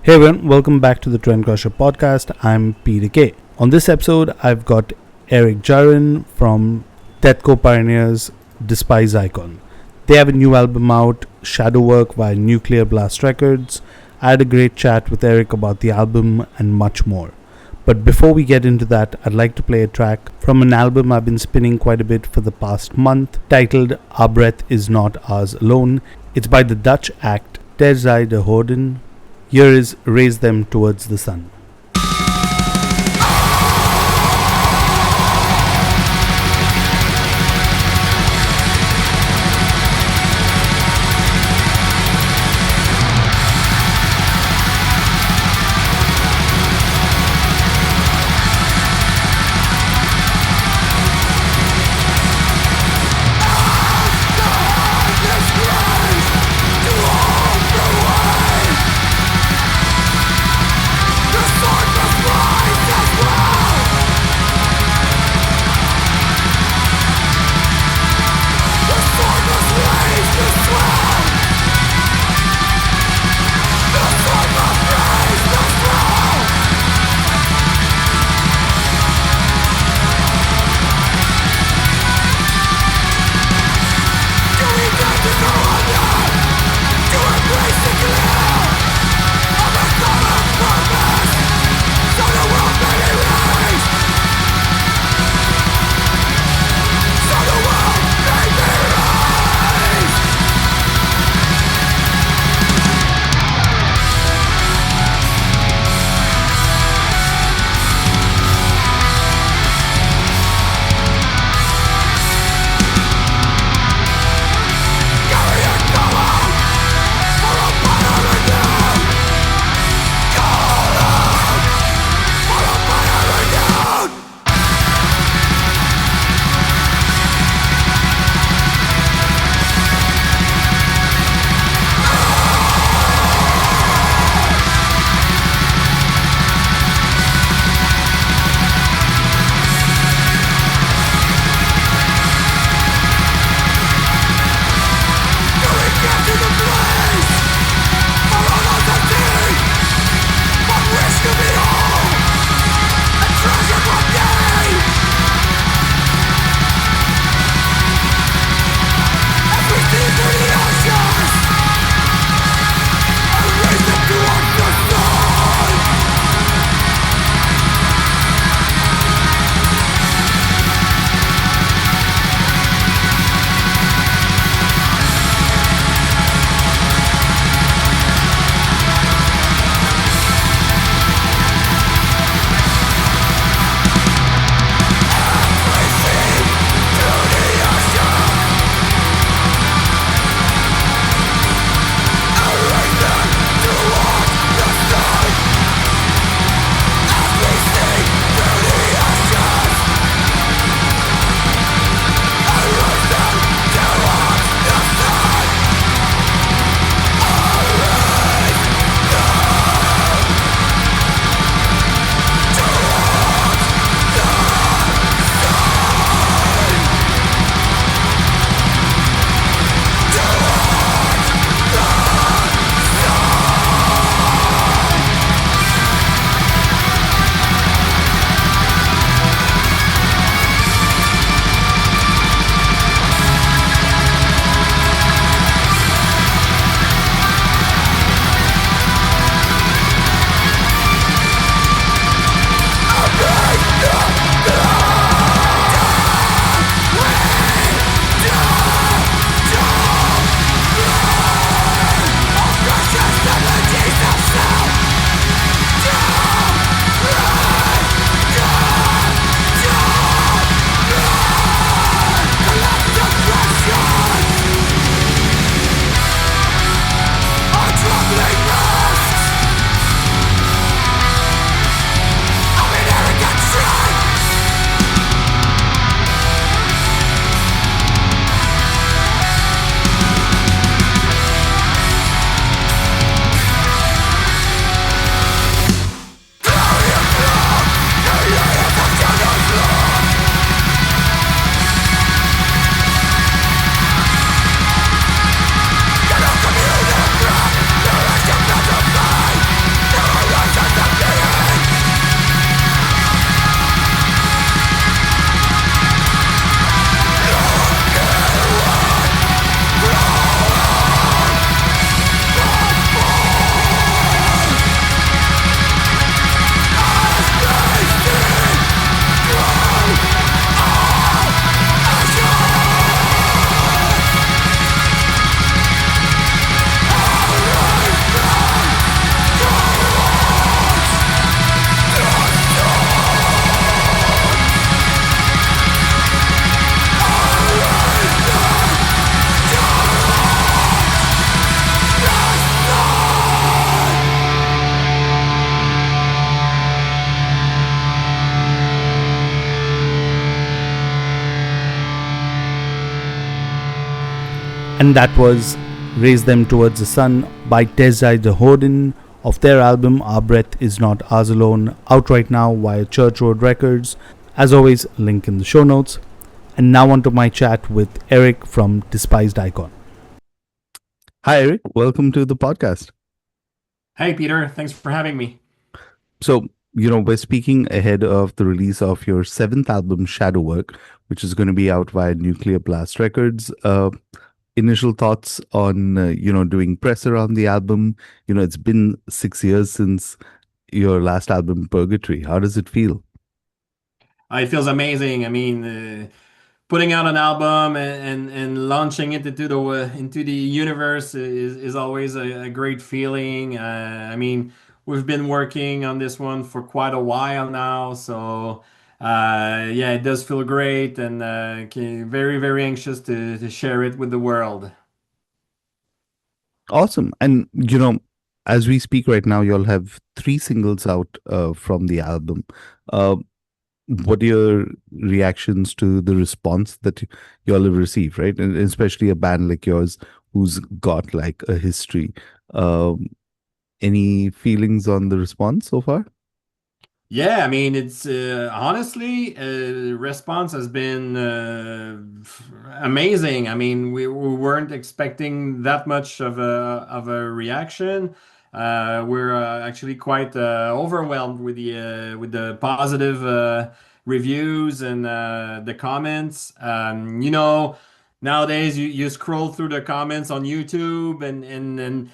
Hey everyone, welcome back to the Trendcrusher podcast. I'm Peter K. On this episode, I've got Eric Jarrin from deathcore pioneers Despised Icon. They have a new album out, Shadow Work via Nuclear Blast Records. I had a great chat with Eric about the album and much more. But before we get into that, I'd like to play a track from an album I've been spinning quite a bit for the past month, titled Our Breath Is Not Ours Alone. It's by the Dutch act Terzij de Horde. Here is Raise Them Towards the Sun. This And that was Raise Them Towards the Sun by Terzij the Horde of their album Our Breath Is Not Ours Alone, out right now via Church Road Records. As always, link in the show notes. And now on to my chat with Eric from Despised Icon. Hi, Eric. Welcome to the podcast. Hey, Peter. Thanks for having me. So, we're speaking ahead of the release of your seventh album, Shadow Work, which is going to be out via Nuclear Blast Records. Initial thoughts on, doing press around the album. It's been 6 years since your last album, Purgatory. How does it feel? It feels amazing. I mean, putting out an album and launching it into the universe is always a great feeling. I mean, we've been working on this one for quite a while now, so yeah, it does feel great and very, very anxious to share it with the world. Awesome. And, as we speak right now, you'll have three singles out from the album. Uh, what are your reactions to the response that y'all have received, right? And especially a band like yours who's got like a history. Um, any feelings on the response so far? Yeah, I mean, it's honestly, response has been amazing. I mean, we weren't expecting that much of a reaction. We're actually quite overwhelmed with the positive reviews and the comments. Nowadays you scroll through the comments on YouTube and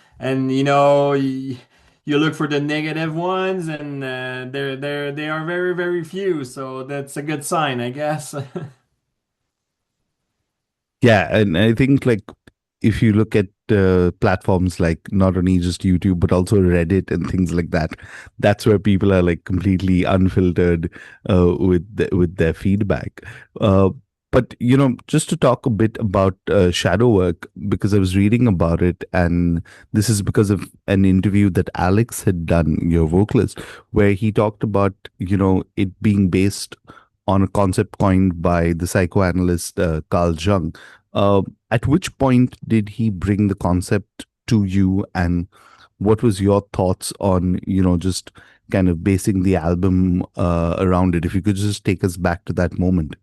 you look for the negative ones, and they are very, very few. So that's a good sign, I guess. Yeah, and I think like if you look at platforms like not only just YouTube but also Reddit and things like that, that's where people are like completely unfiltered with their feedback. But just to talk a bit about Shadow Work, because I was reading about it, and this is because of an interview that Alex had done, your vocalist, where he talked about it being based on a concept coined by the psychoanalyst Carl Jung. At which point did he bring the concept to you, and what was your thoughts on, just kind of basing the album around it? If you could just take us back to that moment.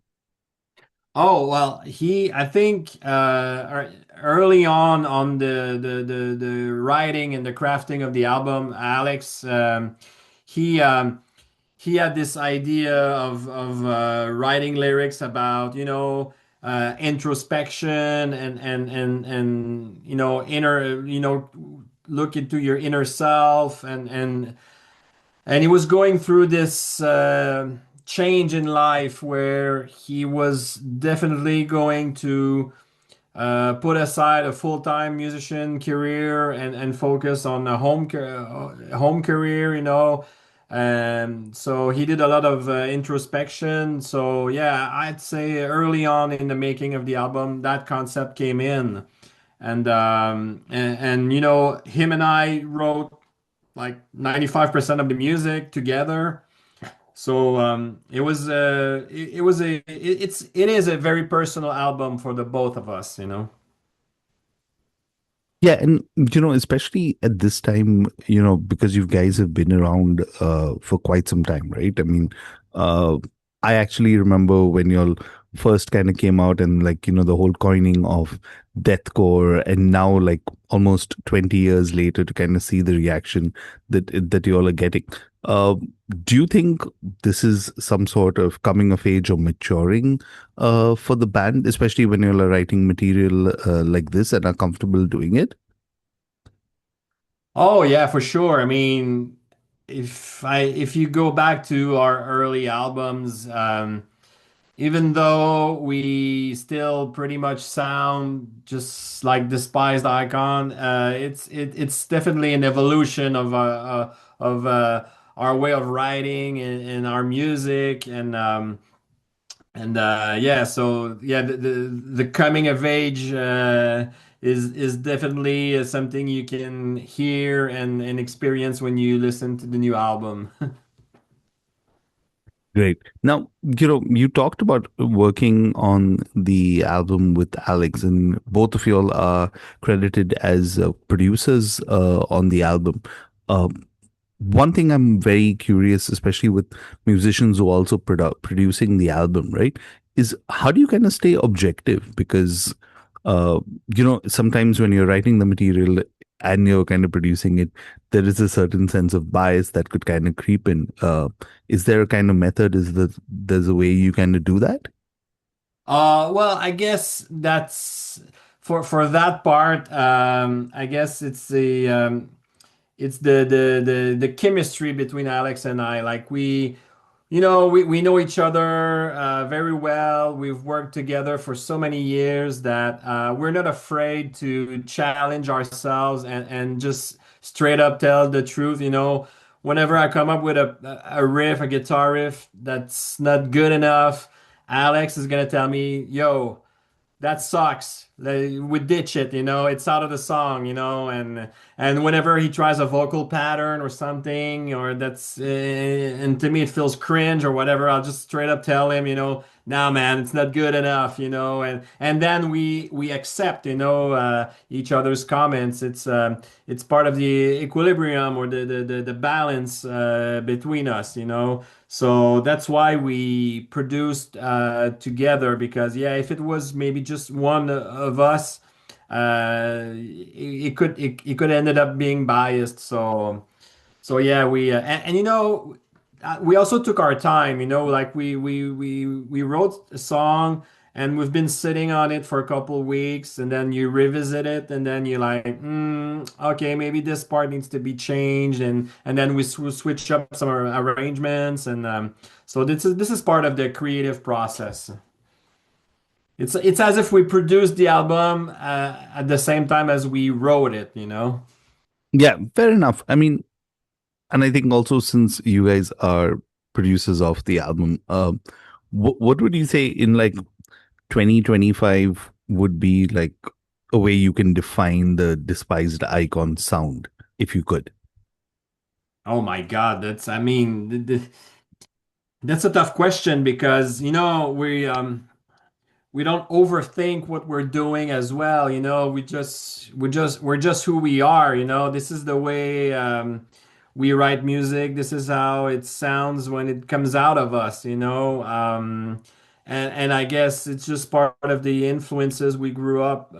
Oh, well, I think early on the writing and the crafting of the album, Alex, he he had this idea of writing lyrics about introspection and inner look into your inner self and he was going through this change in life where he was definitely going to put aside a full-time musician career and focus on a home career, so he did a lot of introspection. So yeah, I'd say early on in the making of the album, that concept came in, and him and I wrote like 95% of the music together. So it is a very personal album for the both of us. Yeah, and especially at this time, because you guys have been around for quite some time, right? I mean, uh I actually remember when y'all first kind of came out, and like, the whole coining of deathcore, and now like almost 20 years later to kind of see the reaction that y'all are getting. Uh do you think this is some sort of coming of age or maturing for the band, especially when you're writing material like this and are comfortable doing it? Oh yeah, for sure. I mean, if you go back to our early albums, even though we still pretty much sound just like Despised Icon, it's definitely an evolution of our way of writing and our music and yeah, so yeah, the coming of age is definitely something you can hear and experience when you listen to the new album. Great. Now, you talked about working on the album with Alex, and both of you all are credited as producers on the album. Um, One thing I'm very curious, especially with musicians who are also producing the album, right, is how do you kind of stay objective? Because, uh, sometimes when you're writing the material and you're kind of producing it, there is a certain sense of bias that could kind of creep in. Is there a kind of method? There's a way you kind of do that? Well, I guess that's for that part. I guess it's the chemistry between Alex and I. Like we know each other very well. We've worked together for so many years that we're not afraid to challenge ourselves and just straight up tell the truth. Whenever I come up with a riff, a guitar riff that's not good enough, Alex is gonna tell me, "Yo, that sucks. We ditch it, it's out of the song, and whenever he tries a vocal pattern or something, or and to me it feels cringe or whatever, I'll just straight up tell him, nah, man, it's not good enough, and then we accept, each other's comments. It's part of the equilibrium or the balance between us, So that's why we produced together because yeah, if it was maybe just one of us, it could ended up being biased. So yeah, we also took our time. Like we wrote a song and we've been sitting on it for a couple of weeks, and then you revisit it, and then you're like, okay, maybe this part needs to be changed, and then we switch up some arrangements, and so this is part of the creative process. It's as if we produced the album at the same time as we wrote it. Yeah, fair enough. I mean, and I think also since you guys are producers of the album, what would you say in like 2025 would be like a way you can define the Despised Icon sound, if you could? Oh my God, I mean, that's a tough question because we don't overthink what we're doing as well. We're just who we are. This is the way we write music. This is how it sounds when it comes out of us. And I guess it's just part of the influences we grew up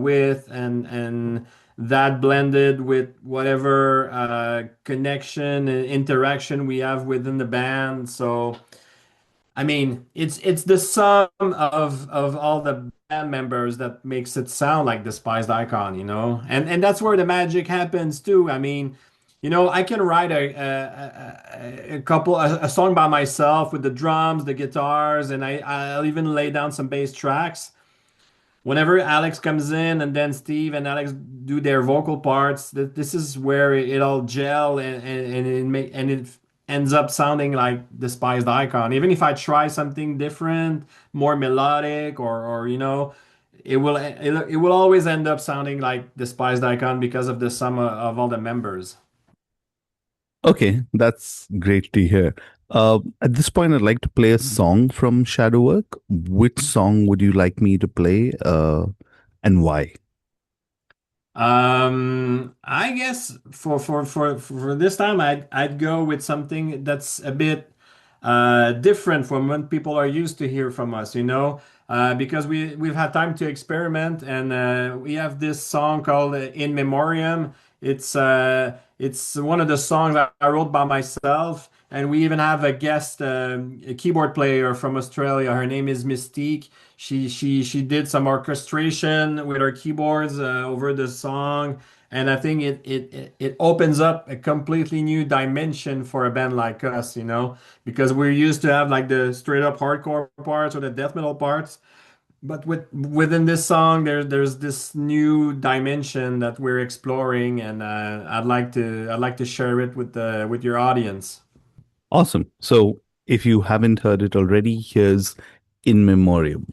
with, and that blended with whatever connection and interaction we have within the band. So. I mean, it's the sum of all the band members that makes it sound like Despised Icon, and that's where the magic happens too. I mean, I can write a song by myself with the drums, the guitars, and I'll even lay down some bass tracks. Whenever Alex comes in, and then Steve and Alex do their vocal parts, this is where it all gel and it ends up sounding like Despised Icon. Even if I try something different, more melodic, or it will always end up sounding like Despised Icon because of the sum of all the members. Okay, that's great to hear. At this point, I'd like to play a song from Shadowwork. Which song would you like me to play, and why? I guess for this time, I'd go with something that's a bit different from what people are used to hear from us, because we've had time to experiment, and we have this song called "In Memoriam." It's one of the songs I wrote by myself, and we even have a guest a keyboard player from Australia. Her name is Mystique. She did some orchestration with her keyboards over the song, and I think it opens up a completely new dimension for a band like us, because we're used to have like the straight up hardcore parts or the death metal parts. But within this song, there's this new dimension that we're exploring, and I'd like to share it with your audience. Awesome. So if you haven't heard it already, here's In Memoriam.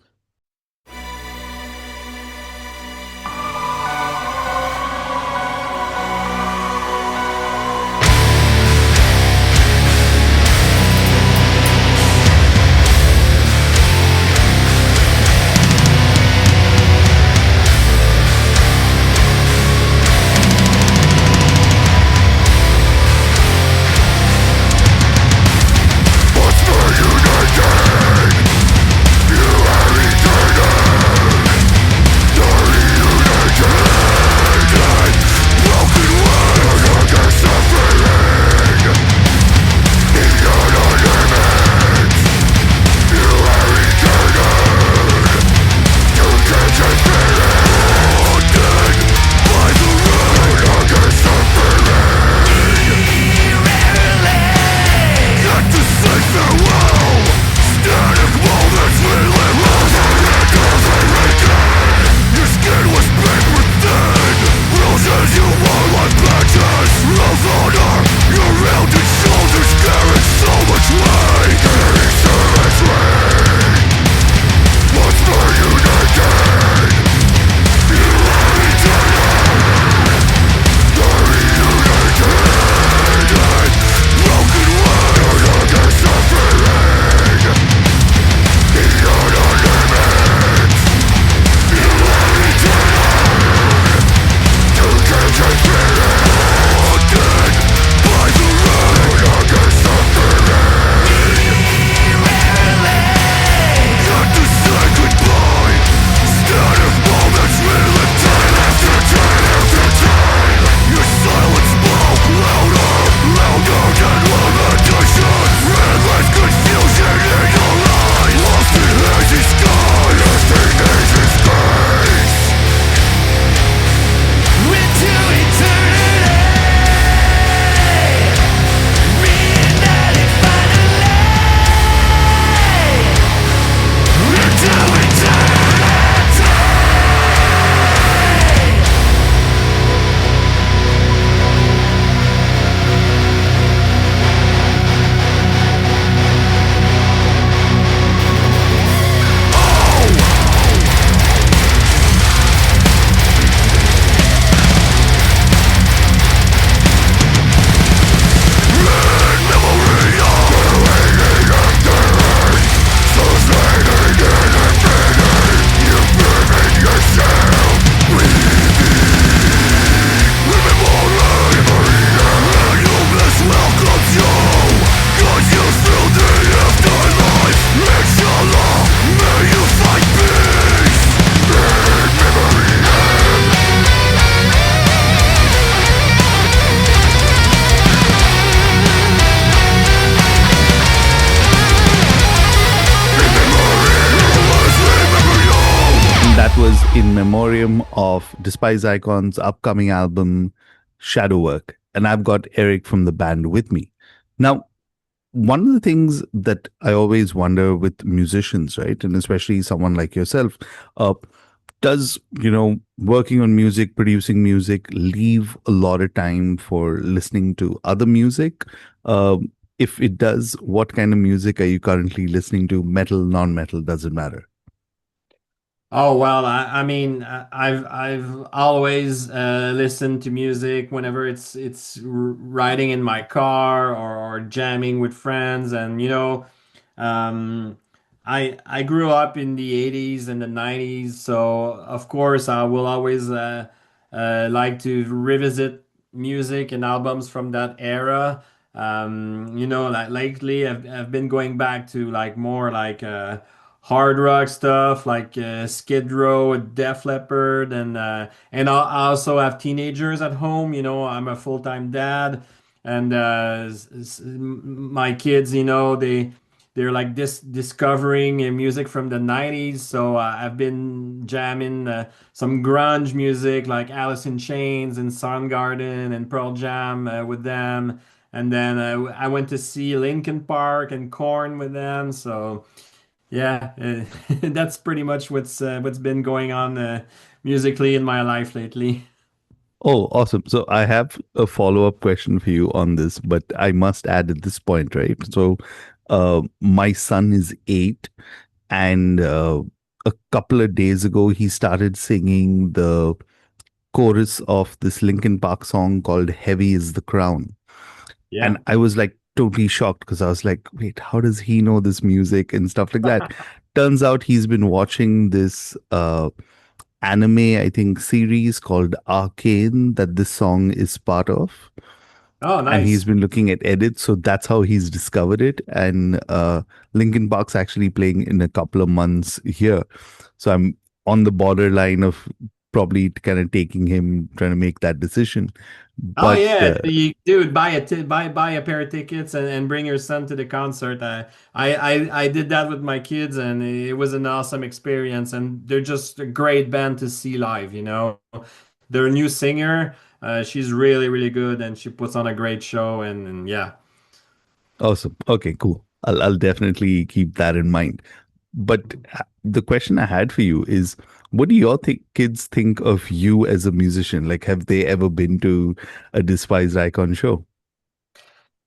in memoriam of Despised Icon's upcoming album, Shadow Work. And I've got Eric from the band with me. Now, one of the things that I always wonder with musicians, right, and especially someone like yourself, does, working on music, producing music, leave a lot of time for listening to other music? If it does, what kind of music are you currently listening to? Metal, non-metal, doesn't matter. Oh well, I mean, I've always listened to music whenever it's riding in my car or jamming with friends, and um, I grew up in the 80s and the 90s, so of course I will always like to revisit music and albums from that era. Like lately I've been going back to like more like hard rock stuff like Skid Row, Def Leppard, and I also have teenagers at home. I'm a full-time dad, and my kids, they're like discovering music from the 90s. So I've been jamming some grunge music like Alice in Chains and Soundgarden and Pearl Jam with them. And then I went to see Linkin Park and Korn with them. So yeah, that's pretty much what's been going on musically in my life lately. Oh, awesome. So I have a follow-up question for you on this, but I must add at this point, right? So my son is 8, and a couple of days ago, he started singing the chorus of this Linkin Park song called Heavy is the Crown. And Yeah. I was like totally shocked because I was like, wait, how does he know this music and stuff like that? Turns out he's been watching this anime, I think, series called Arcane that this song is part of. Oh, And he's nice. been looking at edits, so that's how he's discovered it. And Linkin Park's actually playing in a couple of months here. So I'm on the borderline of probably kind of taking him, trying to make that decision. Oh But yeah, dude, buy a pair of tickets and bring your son to the concert. I did that with my kids, and it was an awesome experience. And they're just a great band to see live. Their new singer, she's really really good, and she puts on a great show. And yeah. awesome. Okay, cool. I'll definitely keep that in mind. But the question I had for you is, what do your kids think of you as a musician? Like, have they ever been to a Despised Icon show?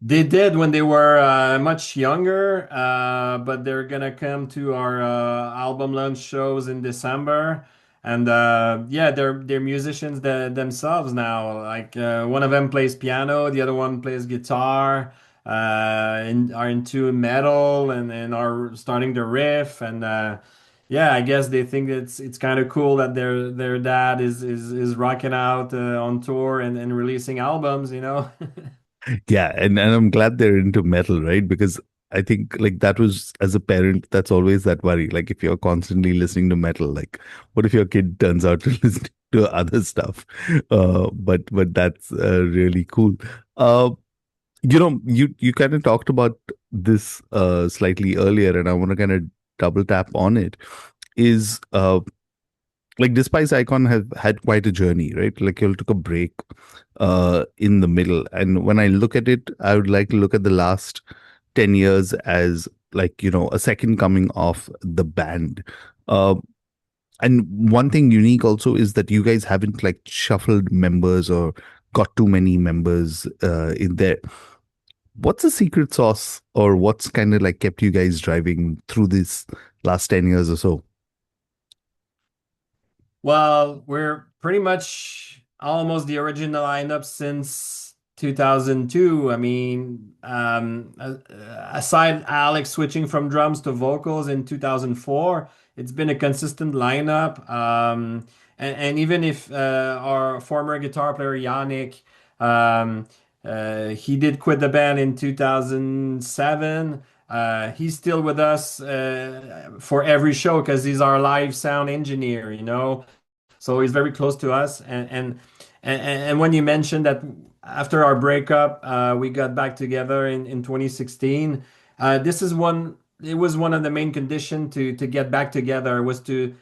They did when they were much younger, but they're gonna come to our album launch shows in December. And yeah, they're musicians themselves now. Like one of them plays piano, the other one plays guitar, and are into metal and are starting to riff. And yeah, I guess they think it's kind of cool that their dad is rocking out on tour and releasing albums. Yeah, and I'm glad they're into metal, right? Because I think like that was as a parent, that's always that worry. Like if you're constantly listening to metal, like what if your kid turns out to listen to other stuff? But that's really cool. Uh, you kind of talked about this slightly earlier, and I want to kind of double tap on it. Is like Despise Icon have had quite a journey, right? Like you took a break in the middle. And when I look at it, I would like to look at the last 10 years as like, a second coming of the band. Uh, and one thing unique also is that you guys haven't like shuffled members or got too many members in there. What's the secret sauce, or what's kind of like kept you guys driving through this last 10 years or so? Well, we're pretty much almost the original lineup since 2002. I mean, aside Alex switching from drums to vocals in 2004, it's been a consistent lineup. And even if our former guitar player Yannick, um, he did quit the band in 2007. He's still with us for every show because he's our live sound engineer. So he's very close to us. And when you mentioned that after our breakup, we got back together in 2016, it was one of the main conditions to get back together was to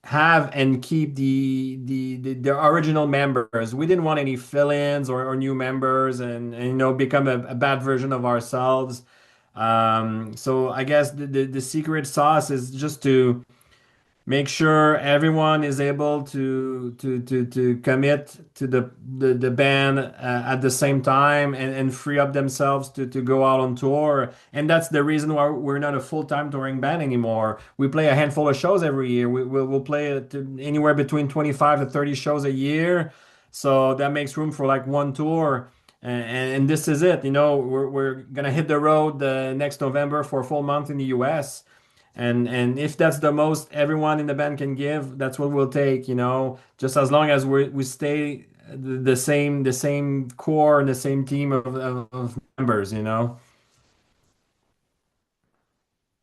have and keep the original members. We didn't want any fill-ins or new members and you know become a bad version of ourselves. So I guess the secret sauce is just to make sure everyone is able to commit to the band at the same time and free up themselves to go out on tour. And that's the reason why we're not a full-time touring band anymore. We play a handful of shows every year. We'll play anywhere between 25 to 30 shows a year. So that makes room for like one tour. And this is it. You know, we're gonna hit the road next November for a full month in the US. And if that's the most everyone in the band can give, that's what we'll take, you know, just as long as we stay the same core and the same team of members, you know.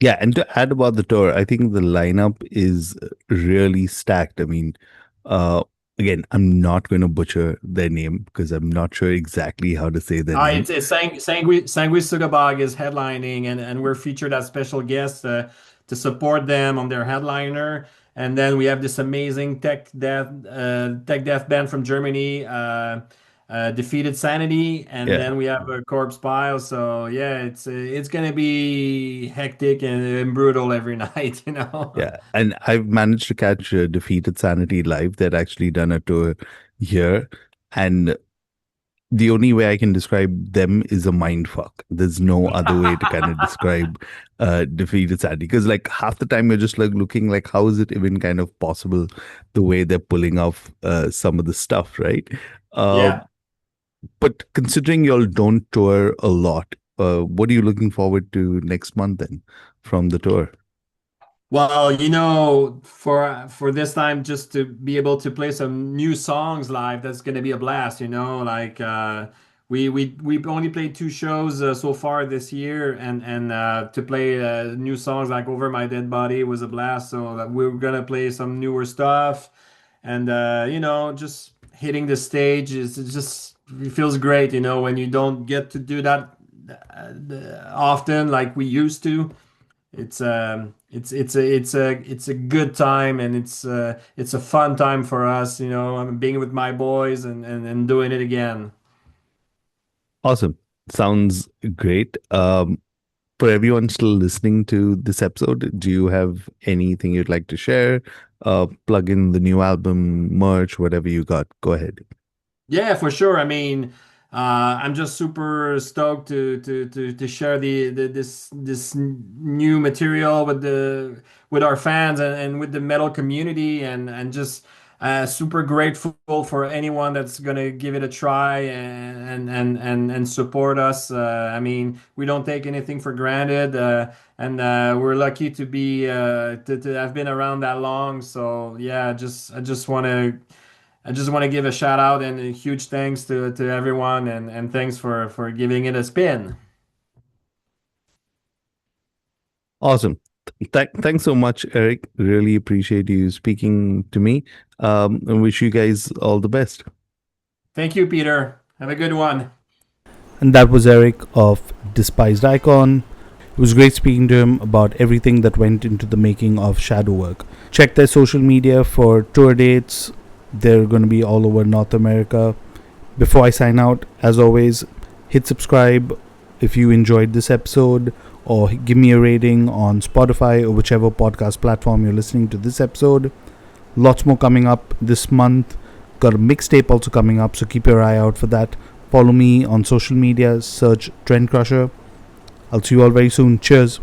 Yeah, and to add about the tour, I think the lineup is really stacked. I mean, uh, again, I'm not going to butcher their name because I'm not sure exactly how to say their name. It's Sangui Sugabog is headlining, and we're featured as special guests to support them on their headliner. And then we have this amazing tech death band from Germany, Defeated Sanity, and Yeah, then we have a Corpse Pile. So yeah, it's gonna be hectic and brutal every night, you know. yeah. And I've managed to catch Defeated Sanity live. They'd actually done a tour here. And the only way I can describe them is a mind fuck. There's no other way to kind of describe Defeated Sanity. Because like half the time you're just like looking like, how is it even kind of possible the way they're pulling off some of the stuff, right? Uh, Yeah. but considering y'all don't tour a lot, what are you looking forward to next month then from the tour? Well, you know, for this time, just to be able to play some new songs live, that's gonna be a blast. You know, like we only played two shows so far this year, and to play new songs like "Over My Dead Body" was a blast. So we're gonna play some newer stuff, and you know, just hitting the stage is it just it feels great. You know, when you don't get to do that often like we used to. It's a good time and it's a fun time for us, you know. I'm being with my boys and doing it again. Awesome. Sounds great. For everyone still listening to this episode, do you have anything you'd like to share? Plug in the new album, merch, whatever you got. Go ahead. Yeah, for sure. I mean, I'm just super stoked to share this new material with our fans and with the metal community and just super grateful for anyone that's gonna give it a try and support us. I mean, we don't take anything for granted, and we're lucky to be to have been around that long. So yeah, I just want to give a shout out and a huge thanks to everyone and thanks for giving it a spin. Awesome. Thanks so much, Eric. Really appreciate you speaking to me. And wish you guys all the best. Thank you, Peter. Have a good one. And that was Eric of Despised Icon. It was great speaking to him about everything that went into the making of Shadow Work. Check their social media for tour dates. They're going to be all over North America. Before I sign out, as always, hit subscribe if you enjoyed this episode, or give me a rating on Spotify or whichever podcast platform you're listening to this episode. Lots more coming up this month. Got a mixtape also coming up, so keep your eye out for that. Follow me on social media, search Trendcrusher. I'll see you all very soon. Cheers.